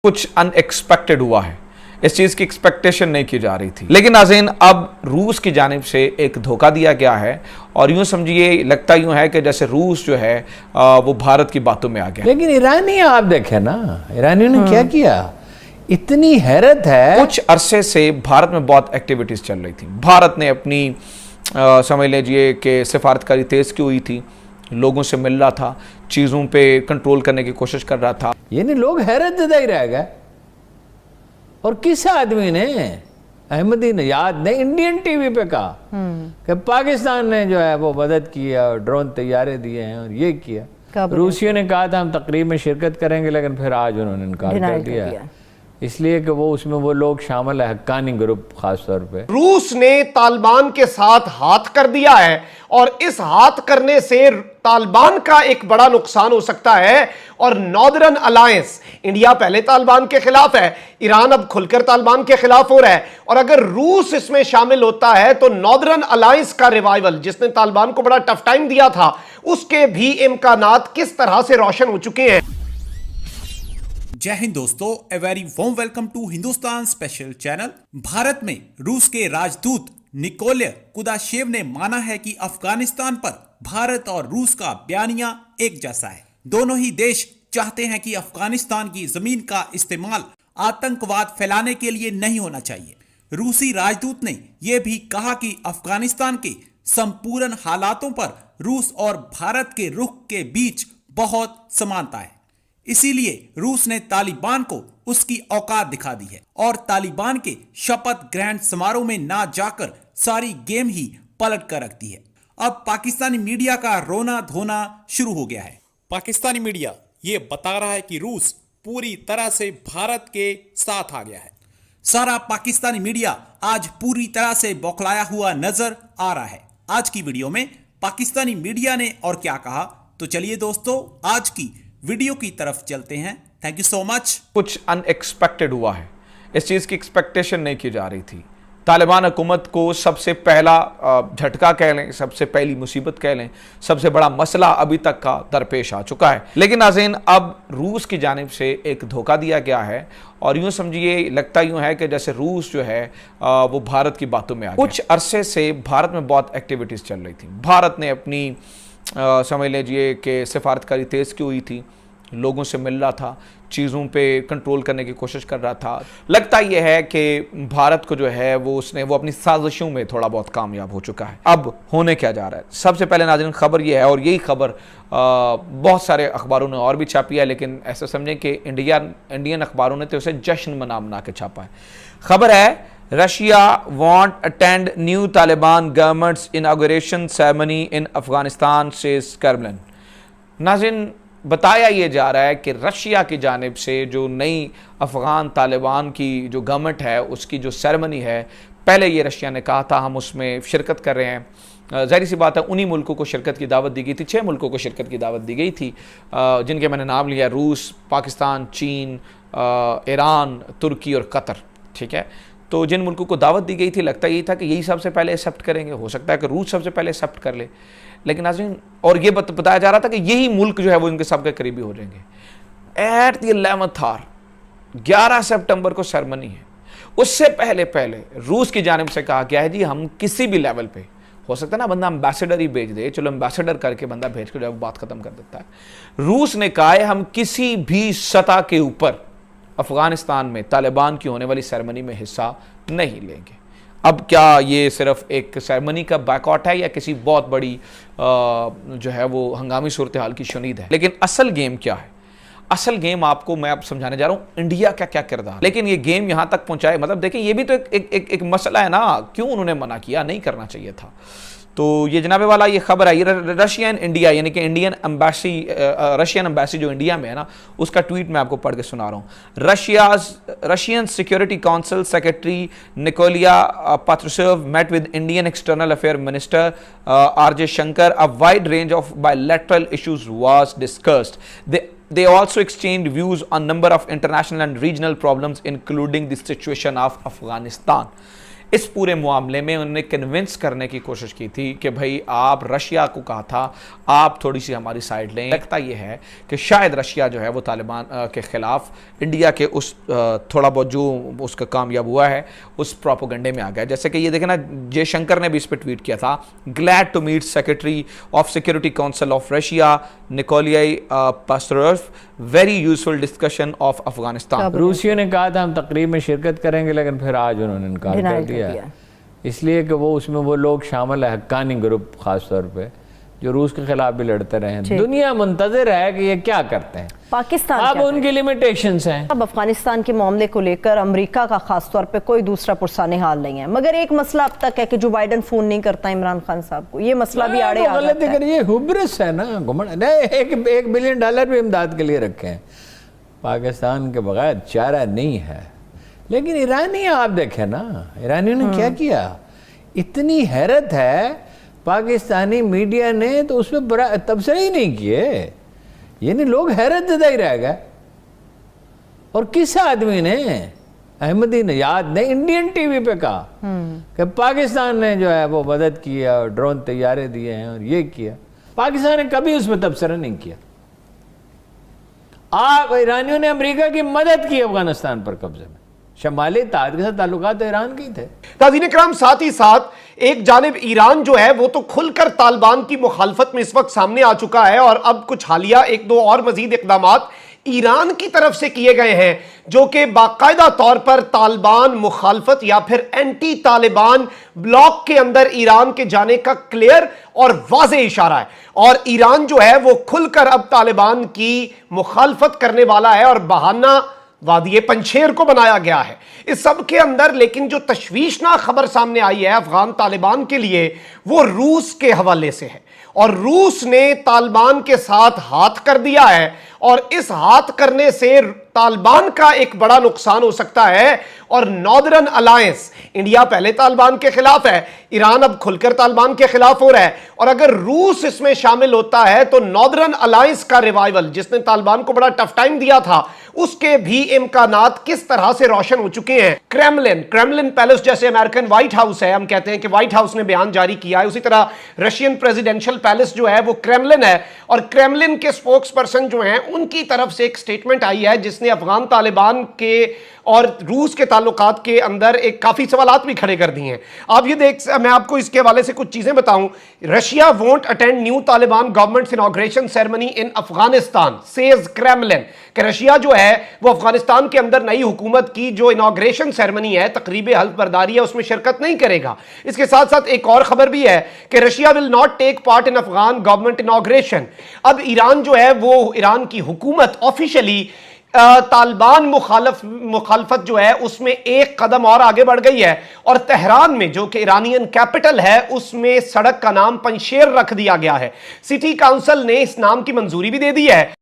कुछ अनएक्सपेक्टेड हुआ है। इस चीज़ की एक्सपेक्टेशन नहीं की जा रही थी, लेकिन नाज़रीन अब रूस की जानिब से एक धोखा दिया गया है और यूँ समझिए लगता यूँ है कि जैसे रूस जो है वो भारत की बातों में आ गया। लेकिन ईरानी आप देखें ना, ईरानियों ने क्या किया, इतनी हैरत है। कुछ अरसे से भारत में बहुत एक्टिविटीज़ चल रही थी। भारत ने अपनी समझ लीजिए कि सिफारतकारी तेज़ की हुई थी, लोगों से मिल रहा था, चीज़ों पे कंट्रोल करने की कोशिश कर रहा था। यानी लोग हैरत ज़दा ही रह गए। और किस आदमी ने, अहमदी ने याद ने इंडियन टीवी पे कहा कि पाकिस्तान ने जो है वो मदद की है और ड्रोन तैयारे दिए हैं और ये किया। रूसियों ने कहा था हम तकरीब में शिरकत करेंगे, लेकिन फिर आज उन्होंने इनकार कर दिया, इसलिए कि वो उसमें वो लोग शामिल है, हक्कानी ग्रुप खास तौर पे। रूस ने तालिबान के साथ हाथ कर दिया है और इस हाथ करने से तालिबान का एक बड़ा नुकसान हो सकता है। और नॉर्दर्न अलायंस, इंडिया पहले तालिबान के खिलाफ है, ईरान अब खुलकर तालिबान के खिलाफ हो रहा है, और अगर रूस इसमें शामिल होता है तो नॉर्दर्न अलायंस का रिवाइवल, जिसने तालिबान को बड़ा टफ टाइम दिया था, उसके भी इम्कानात किस तरह से रोशन हो चुके हैं। जय हिंद दोस्तों, a very warm welcome to Hindustan special channel. Bharat में रूस के राजदूत निकोलय कुदाशेव ने माना है कि अफगानिस्तान पर भारत और रूस का बयानिया एक जैसा है। दोनों ही देश चाहते हैं कि अफगानिस्तान की जमीन का इस्तेमाल आतंकवाद फैलाने के लिए नहीं होना चाहिए। रूसी राजदूत ने यह भी कहा कि अफगानिस्तान के संपूर्ण हालातों पर रूस और भारत के रुख के बीच बहुत समानता है, इसीलिए रूस ने तालिबान को उसकी औकात दिखा दी है और तालिबान के शपथ ग्रहण समारोह में ना जाकर सारी गेम ही पलट कर रख दी है। अब पाकिस्तानी मीडिया का रोना धोना शुरू हो गया है। पाकिस्तानी मीडिया ये बता रहा है कि रूस पूरी तरह से भारत के साथ आ गया है। सारा पाकिस्तानी मीडिया आज पूरी तरह से बौखलाया हुआ नजर आ रहा है। आज की वीडियो में पाकिस्तानी मीडिया ने और क्या कहा, तो चलिए दोस्तों आज की वीडियो की तरफ चलते हैं। Thank you so much. कुछ अनएक्सपेक्टेड हुआ है, इस चीज़ की एक्सपेक्टेशन नहीं की जा रही थी। तालिबान हुकूमत को सबसे पहला झटका कह लें, सबसे पहली मुसीबत कह लें, सबसे बड़ा मसला अभी तक का दरपेश आ चुका है। लेकिन नाज़रीन अब रूस की जानिब से एक धोखा दिया गया है और यूँ समझिए लगता यूँ है कि जैसे रूस जो है वो भारत की बातों में आ गया। कुछ अरसे से भारत में बहुत एक्टिविटीज़ चल रही थी। भारत ने अपनी समझ लीजिए कि सिफारतकारी तेज़ की हुई थी, लोगों से मिल रहा था, चीज़ों पे कंट्रोल करने की कोशिश कर रहा था। लगता यह है कि भारत को जो है वो अपनी साजिशों में थोड़ा बहुत कामयाब हो चुका है। अब होने क्या जा रहा है, सबसे पहले नाज़रीन खबर यह है, और यही खबर बहुत सारे अखबारों ने और भी छापी है, लेकिन ऐसा समझें कि इंडियन अखबारों ने तो उसे जश्न मना के छापा है। खबर है Russia won't attend new Taliban government's inauguration ceremony in Afghanistan, says Kremlin। नाज़रीन बताया ये जा रहा है कि रशिया की जानिब से जो नई अफ़गान तालिबान की जो गवर्नमेंट है उसकी जो सेरेमनी है, पहले ये रशिया ने कहा था हम उसमें शिरकत कर रहे हैं। ज़ाहिर सी बात है उन्हीं मुल्कों को शिरकत की दावत दी गई थी, 6 मुल्कों को शिरकत की दावत दी गई थी, जिनके मैंने नाम लिया, रूस, पाकिस्तान, चीन, ईरान, तुर्की और कतर। ठीक है, तो जिन मुल्कों को दावत दी गई थी लगता यही था कि यही सबसे पहले एक्सेप्ट करेंगे। हो सकता है कि रूस सबसे पहले एक्सेप्ट कर ले, लेकिन नाज़रीन और ये बताया जा रहा था कि यही मुल्क जो है वो इनके सबके करीबी हो जाएंगे। एट द 11th आवर 11 सितंबर को सेरेमनी है, उससे पहले रूस की जानिब से कहा गया है जी हम किसी भी लेवल पे, हो सकता है ना बंदा एम्बेसडर ही भेज दे, चलो एम्बेसडर करके बंदा भेज कर जो है बात खत्म कर देता है। रूस ने कहा है हम किसी भी सतह के ऊपर अफगानिस्तान में तालिबान की होने वाली सेरेमनी में हिस्सा नहीं लेंगे। अब क्या ये सिर्फ एक सेरेमनी का बैकआउट है या किसी बहुत बड़ी जो है वो हंगामी सूरत हाल की शुनीद है, लेकिन असल गेम क्या है? असल गेम आपको मैं अब समझाने जा रहा हूं, इंडिया क्या क्या किरदार, लेकिन ये गेम यहां तक पहुंचाए, मतलब देखिए ये भी तो एक मसला है ना, क्यों उन्होंने मना किया, नहीं करना चाहिए था। तो ये जनाबे वाला ये खबर है, ये रशियन इंडिया यानी कि रशियन एम्बेसी जो इंडिया में है ना, उसका ट्वीट मैं आपको पढ़ के सुना रहा हूँ। Russian security council secretary Nikolai Patrushev met with Indian External Affairs Minister R.J. Shankar. A wide range of bilateral issues was discussed. They also exchanged views on number of international and regional problems, including the situation of Afghanistan. इस पूरे मामले में उन्होंने convince करने की कोशिश की थी कि भाई आप रशिया को कहा था आप थोड़ी सी हमारी साइड लें। लगता यह है कि शायद रशिया जो है वो तालिबान के खिलाफ इंडिया के उस थोड़ा बहुत जो उसका कामयाब हुआ है उस प्रोपोगंडे में आ गया। जैसे कि ये देखें ना, जयशंकर ने भी इस पर ट्वीट किया था, glad to meet secretary of security council of Russia Nikolai Patrushev, very useful discussion of Afghanistan. रूसियों ने कहा था हम तकरीब में शिरकत करेंगे, लेकिन फिर आज उन्होंने इनकार कर दिया, इसलिए कि वो उसमें वो लोग शामिल है, हक्कानी ग्रुप खास तौर पे, जो रूस के खिलाफ भी लड़ते रहे हैं। दुनिया मुंतज़िर है कि ये क्या करते हैं, पाकिस्तान अब उनकी लिमिटेशंस हैं। अब अफगानिस्तान के मामले को लेकर अमेरिका का खास तौर पे कोई दूसरा पुरसाने हाल नहीं है, मगर एक मसला अब तक है कि जो बाइडन फोन नहीं करता इमरान खान साहब को, ये मसला भी आड़े आ जाता है। ये हुब्रिस है ना, घुमंड। $1 बिलियन भी इमदाद के लिए रखे हैं, पाकिस्तान के बगैर चारा नहीं है। लेकिन ईरानी आप देखें ना, ईरानियों ने क्या किया, इतनी हैरत है पाकिस्तानी मीडिया ने तो उसमें बड़ा तबसरे ही नहीं किए, यानी लोग हैरत ज़दा ही रह गए। और किस आदमी ने, अहमदी नयाद ने इंडियन टीवी पे कहा कि पाकिस्तान ने जो है वो मदद की है और ड्रोन तैयारे दिए हैं और ये किया। पाकिस्तान ने कभी उसमें तबसरा नहीं किया। आप ईरानियों ने अमेरिका की मदद की अफगानिस्तान पर कब्जे में, शमाली इत्तेहाद के साथ ताल्लुकात तो ईरान के ही थे। नाज़रीन इकराम, साथ ही साथ एक जानिब ईरान जो है वो तो खुलकर तालिबान की मुखालफत में इस वक्त सामने आ चुका है, और अब कुछ हालिया एक दो और मजीद इकदामात ईरान की तरफ से किए गए हैं जो कि बाकायदा तौर पर तालिबान मुखालफत या फिर एंटी तालिबान ब्लॉक के अंदर ईरान के जाने का क्लियर और वाज़ेह इशारा है। और ईरान जो है वो खुलकर अब तालिबान की मुखालफत करने वाला है और बहाना वादिये पंछेर को बनाया गया है इस सब के अंदर। लेकिन जो तशवीशनाक खबर सामने आई है अफगान तालिबान के लिए, वो रूस के हवाले से है, और रूस ने तालिबान के साथ हाथ कर दिया है, और इस हाथ करने से तालिबान का एक बड़ा नुकसान हो सकता है। और नॉर्दर्न अलायंस, इंडिया पहले तालिबान के खिलाफ है, ईरान अब खुलकर तालिबान के खिलाफ हो रहा है, और अगर रूस इसमें शामिल होता है तो नॉर्दर्न अलायंस का रिवाइवल, जिसने तालिबान को बड़ा टफ टाइम दिया था, उसके भी इम्कानात किस तरह से रोशन हो चुके हैं। क्रेमलिन पैलेस जैसे अमेरिकन व्हाइट हाउस है, हम कहते हैं कि व्हाइट हाउस ने बयान जारी किया है, उसी तरह रशियन प्रेसिडेंशियल पैलेस जो है वो क्रेमलिन है, और क्रेमलिन के स्पोक्स पर्सन जो हैं उनकी तरफ से एक स्टेटमेंट आई है जिसने अफगान तालिबान के और रूस के ताल्लुकात के अंदर एक काफी सवालात भी खड़े कर दिए हैं। आप ये देख, मैं आपको इसके हवाले से कुछ चीजें बताऊं। Russia won't attend new Taliban government inauguration ceremony in Afghanistan, says Kremlin, कि रशिया जो है वो अफगानिस्तान के अंदर नई हुकूमत की जो इनॉग्रेशन सेरेमनी है, तकरीब हल्फ बर्दारी है, उसमें शिरकत नहीं करेगा। इसके साथ साथ एक और खबर भी है कि Russia will not take part in Afghan government inauguration. अब ईरान जो है वो, ईरान की हुकूमत ऑफिशियली तालिबान मुखालफत जो है उसमें एक कदम और आगे बढ़ गई है, और तेहरान में जो कि ईरानियन कैपिटल है उसमें सड़क का नाम पंशेर रख दिया गया है। सिटी काउंसिल ने इस नाम की मंजूरी भी दे दी है,